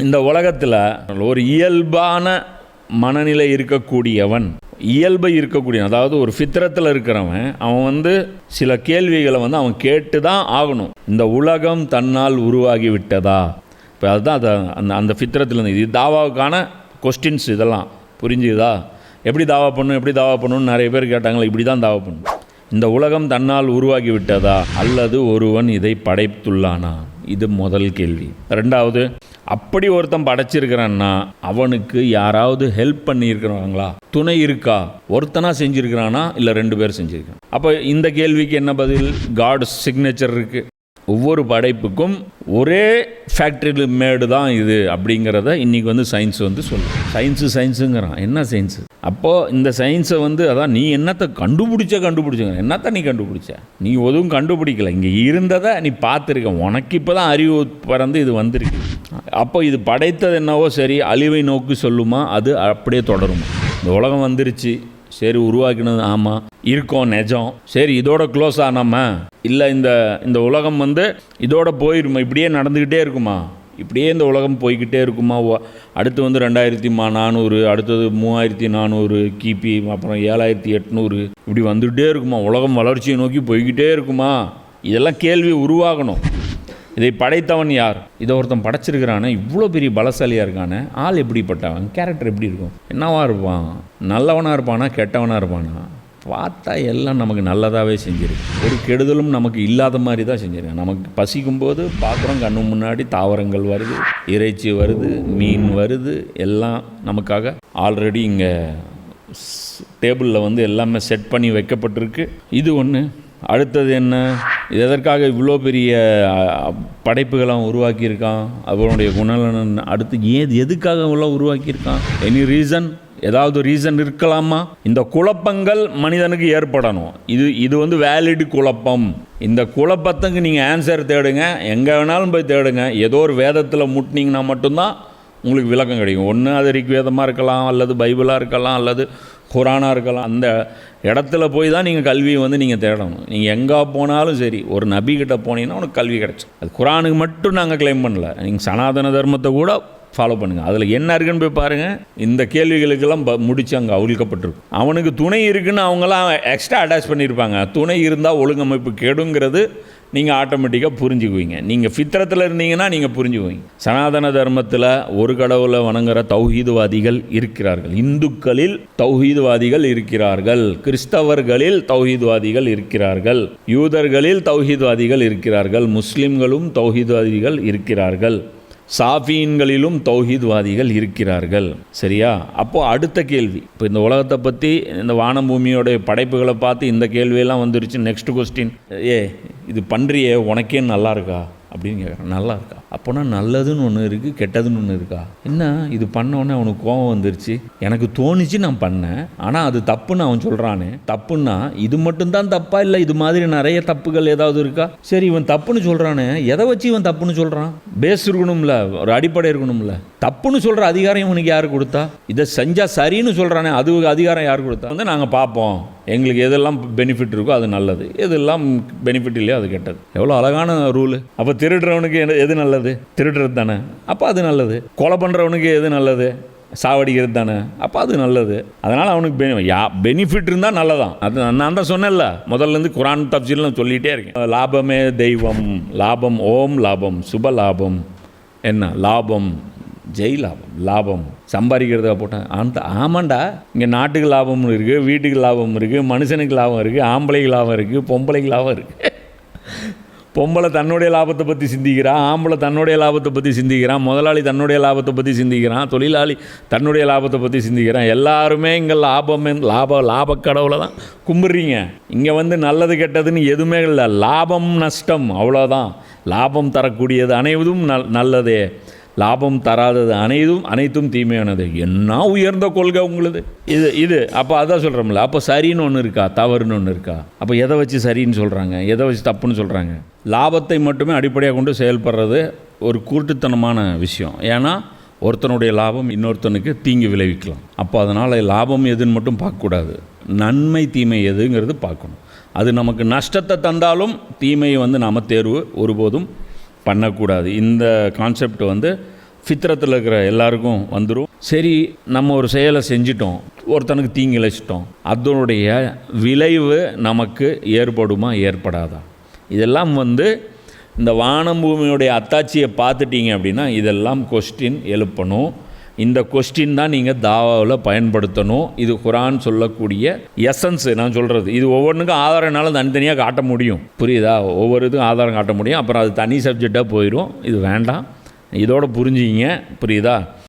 இந்த உலகத்தில் ஒரு இயல்பான மனநிலை இருக்கக்கூடியவன், இயல்பை இருக்கக்கூடியவன், அதாவது ஒரு ஃபித்ரத்தில் இருக்கிறவன், அவன் சில கேள்விகளை அவன் கேட்டு தான் ஆகணும். இந்த உலகம் தன்னால் உருவாகி விட்டதா? இப்போ அதுதான் அந்த ஃபித்ரத்தில் இருந்து இது தாவாவுக்கான கொஸ்டின்ஸ். இதெல்லாம் புரிஞ்சுதா? எப்படி தாவா பண்ணணும்னு நிறைய பேர் கேட்டாங்களா? இப்படி தான் தாவா பண்ணணும். இந்த உலகம் தன்னால் உருவாகி விட்டதா அல்லது ஒருவன் இதை படைத்துள்ளானா? இது முதல் கேள்வி. ரெண்டாவது, அப்படி ஒருத்தன் படைச்சிருக்கிறான்னா அவனுக்கு யாராவது ஹெல்ப் பண்ணியிருக்கிறாங்களா? துணை இருக்கா? ஒருத்தனா செஞ்சுருக்கிறானா இல்லை 2 பேர் செஞ்சுருக்கான்? அப்போ இந்த கேள்விக்கு என்ன பதில்? காட் சிக்னேச்சர் இருக்குது. ஒவ்வொரு படைப்புக்கும் ஒரே ஃபேக்ட்ரி மேடு தான் இது அப்படிங்கிறத இன்றைக்கி சயின்ஸ் சொல்லுது. சயின்ஸுங்கிறான். என்ன சயின்ஸு? அப்போது இந்த சயின்ஸை அதான் நீ என்னத்தை கண்டுபிடிச்சுங்க. என்னத்தை நீ கண்டுபிடிச்ச? நீ எதுவும் கண்டுபிடிக்கல. இங்கே இருந்ததை நீ பார்த்துருக்க. உனக்கு இப்போ தான் அறிவு பிறந்து இது வந்திருக்கு. அப்போ இது படைத்தது என்னவோ சரி, அழிவை நோக்கி சொல்லுமா? அது அப்படியே தொடருமா? இந்த உலகம் வந்துருச்சு, சரி உருவாக்கினது ஆமாம், இருக்கோம் நிஜம், சரி இதோட க்ளோஸ் ஆனாம இல்லை, இந்த உலகம் இதோட போயிருமா? இப்படியே நடந்துக்கிட்டே இருக்குமா? இப்படியே இந்த உலகம் போய்கிட்டே இருக்குமா? அடுத்து 2400, அடுத்தது 3400 கிபி, அப்புறம் 7800, இப்படி வந்துக்கிட்டே இருக்குமா? உலகம் வளர்ச்சியை நோக்கி போய்கிட்டே இருக்குமா? இதெல்லாம் கேள்வி உருவாகணும். இதை படைத்தவன் யார்? இதை ஒருத்தன் படைச்சிருக்கிறானே, இவ்வளோ பெரிய பலசாலியாக இருக்கானே, ஆள் எப்படிப்பட்டவன், கேரக்டர் எப்படி இருக்கும், என்னவாக இருப்பான், நல்லவனாக இருப்பானா கெட்டவனாக இருப்பானா? பார்த்தா எல்லாம் நமக்கு நல்லதாகவே செஞ்சிருக்கு. ஒரு கெடுதலும் நமக்கு இல்லாத மாதிரி தான் செஞ்சுருக்கேன். நமக்கு பசிக்கும்போது பார்க்குறோம், கண்ணு முன்னாடி தாவரங்கள் வருது, இறைச்சி வருது, மீன் வருது, எல்லாம் நமக்காக ஆல்ரெடி இங்கே டேபிளில் எல்லாமே செட் பண்ணி வைக்கப்பட்டிருக்கு. இது ஒன்று. அடுத்தது என்ன? எதற்காக இவ்வளோ பெரிய படைப்புகளை உருவாக்கியிருக்கான்? அவனுடைய குணநலன். அடுத்து எதுக்காக இவ்வளோ உருவாக்கியிருக்கான்? Any reason? ஏதாவது ரீசன் இருக்கலாமா? இந்த குழப்பங்கள் மனிதனுக்கு ஏற்படணும். இது வேலிட் குழப்பம். இந்த குழப்பத்துக்கு நீங்கள் ஆன்சர் தேடுங்க, எங்கே வேணாலும் போய் தேடுங்க. ஏதோ ஒரு வேதத்தில் முட்டினீங்கன்னா மட்டும்தான் உங்களுக்கு விளக்கம் கிடைக்கும். ஒன்று அது ரிக்வேதமாக இருக்கலாம், அல்லது பைபிளாக இருக்கலாம், அல்லது குரானாக இருக்கலாம். அந்த இடத்துல போய் தான் நீங்கள் கல்வியை நீங்கள் தேடணும். நீங்கள் எங்கே போனாலும் சரி, ஒரு நபிக்கிட்ட போனீங்கன்னா உனக்கு கல்வி கிடச்சி. அது குரானுக்கு மட்டும் நாங்கள் கிளைம் பண்ணல. நீங்கள் சனாதன தர்மத்தை கூட ஃபாலோ பண்ணுங்கள். அதில் என்ன இருக்குன்னு போய் பாருங்கள். இந்த கேள்விகளுக்கெல்லாம் முடித்து அங்கே அவிழ்க்கப்பட்டிருக்கும். அவனுக்கு துணை இருக்குன்னு அவங்களாம் எக்ஸ்ட்ரா அட்டாச் பண்ணியிருப்பாங்க. துணை இருந்தால் ஒழுங்கமைப்பு கெடுங்கிறது நீங்கள் ஆட்டோமேட்டிக்காக புரிஞ்சுக்குவீங்க. நீங்கள் ஃபித்ரத்தில் இருந்தீங்கன்னா நீங்கள் புரிஞ்சுக்குவீங்க. சனாதன தர்மத்தில் ஒரு கடவுளை வணங்குற தௌஹீதுவாதிகள் இருக்கிறார்கள். இந்துக்களில் தௌஹீதுவாதிகள் இருக்கிறார்கள், கிறிஸ்தவர்களில் தௌஹீதுவாதிகள் இருக்கிறார்கள், யூதர்களில் தௌஹீதுவாதிகள் இருக்கிறார்கள், முஸ்லிம்களும் தௌஹீதுவாதிகள் இருக்கிறார்கள், சாஃபியன்களிலும் தௌஹீத்வாதிகள் இருக்கிறார்கள். சரியா? அப்போது அடுத்த கேள்வி, இப்போ இந்த உலகத்தை பற்றி, இந்த வானம் பூமியோடைய படைப்புகளை பார்த்து இந்த கேள்வியெல்லாம் வந்துருச்சு. நெக்ஸ்ட் கொஸ்டின், இது பண்ணுறியே உனக்கே நல்லா இருக்கா அப்படின்னு கேட்குறேன். நல்லா இருக்கா? அப்போனா நல்லதுன்னு ஒன்று இருக்குது, கெட்டதுன்னு ஒன்று இருக்கா? என்ன இது பண்ணோன்னே அவனுக்கு கோபம் வந்துருச்சு. எனக்கு தோணுச்சு, நான் பண்ணேன், ஆனால் அது தப்புன்னு அவன் சொல்கிறானே. தப்புன்னா இது மட்டும்தான் தப்பா, இல்லை இது மாதிரி நிறைய தப்புகள் ஏதாவது இருக்கா? சரி, இவன் தப்புன்னு சொல்கிறானே, எதை வச்சு இவன் தப்புன்னு சொல்கிறான்? பேஸ் இருக்கணும்ல, ஒரு அடிப்படை இருக்கணும்ல. தப்புன்னு சொல்கிற அதிகாரம் இவனுக்கு யார் கொடுத்தா? இதை செஞ்சால் சரின்னு சொல்கிறானே, அது அதிகாரம் யார் கொடுத்தா? நாங்கள் பார்ப்போம், எங்களுக்கு எதெல்லாம் பெனிஃபிட் இருக்கோ அது நல்லது, எதெல்லாம் பெனிஃபிட் இல்லையோ அது கெட்டது. எவ்வளோ அழகான ரூலு. அப்போ திருடுறவனுக்கு எது நல்லது? திருடுறது தானே, அப்போ அது நல்லது. கொலை பண்ணுறவனுக்கு எது நல்லது? சாவடிக்கிறது தானே, அப்போ அது நல்லது. அதனால் அவனுக்கு பெனிஃபிட் இருந்தால் நல்லதான். அது நான் தான் சொன்னேன்ல, முதல்லேருந்து குரான் தப்சீல் நான் சொல்லிகிட்டே இருக்கேன். லாபமே தெய்வம், லாபம் ஓம் லாபம், சுப லாபம், என்ன லாபம், ஜெய் லாபம். லாபம் சம்பாதிக்கிறத போட்டேன். ஆமாண்டா, இங்கே நாட்டுக்கு லாபம் இருக்குது, வீட்டுக்கு லாபம் இருக்குது, மனுஷனுக்கு லாபம் இருக்குது, ஆம்பளைக்கு லாபம் இருக்குது, பொம்பளைக்கு லாபம் இருக்குது. பொம்பளை தன்னுடைய லாபத்தை பற்றி சிந்திக்கிறான், ஆம்பளை தன்னுடைய லாபத்தை பற்றி சிந்திக்கிறான், முதலாளி தன்னுடைய லாபத்தை பற்றி சிந்திக்கிறான், தொழிலாளி தன்னுடைய லாபத்தை பற்றி சிந்திக்கிறான். எல்லாருமே இங்கே லாப கடவுளை தான் கும்பிட்றீங்க. இங்கே நல்லது கெட்டதுன்னு எதுவுமே இல்லை. லாபம் நஷ்டம், அவ்வளோதான். லாபம் தரக்கூடியது அனைவதும் நல்லதே, லாபம் தராதது அனைத்தும் தீமையானது. என்ன உயர்ந்த கொள்கை உங்களுது இது. அப்போ அதான் சொல்கிறோம்ல, அப்போ சரின்னு ஒன்று இருக்கா, தவறுன்னு ஒன்று இருக்கா? அப்போ எதை வச்சு சரின்னு சொல்கிறாங்க, எதை வச்சு தப்புன்னு சொல்கிறாங்க? லாபத்தை மட்டுமே அடிப்படையாக கொண்டு செயல்படுறது ஒரு கூட்டுத்தனமான விஷயம். ஏன்னா ஒருத்தனுடைய லாபம் இன்னொருத்தனுக்கு தீங்கு விளைவிக்கலாம். அப்போ அதனால் லாபம் எதுன்னு மட்டும் பார்க்கக்கூடாது, நன்மை தீமை எதுங்கிறது பார்க்கணும். அது நமக்கு நஷ்டத்தை தந்தாலும் தீமையை நாம் தேர்வு ஒருபோதும் பண்ணக்கூடாது. இந்த கான்செப்ட் ஃபித்ரத்தில் இருக்கிற எல்லாருக்கும் வந்துடும். சரி, நம்ம ஒரு செயலை செஞ்சிட்டோம், ஒருத்தனுக்கு தீங்கு இழைச்சிட்டோம், அதனுடைய விளைவு நமக்கு ஏற்படுமா ஏற்படாதா? இதெல்லாம் இந்த வானம் பூமியுடைய அத்தாட்சியை பார்த்துட்டீங்க அப்படின்னா இதெல்லாம் கொஸ்டின் எழுப்பணும். இந்த கொஸ்டின் தான் நீங்கள் தாவாவில் பயன்படுத்தணும். இது குரான் சொல்லக்கூடிய எசன்ஸு. நான் சொல்கிறது இது ஒவ்வொன்றுக்கும் ஆதாரம்னாலும் தனித்தனியாக காட்ட முடியும், புரியுதா? ஒவ்வொரு இதுக்கும் ஆதாரம் காட்ட முடியும். அப்புறம் அது தனி சப்ஜெக்டாக போயிடும். இது வேண்டாம், இதோட புரிஞ்சுக்கிங்க, புரியுதா?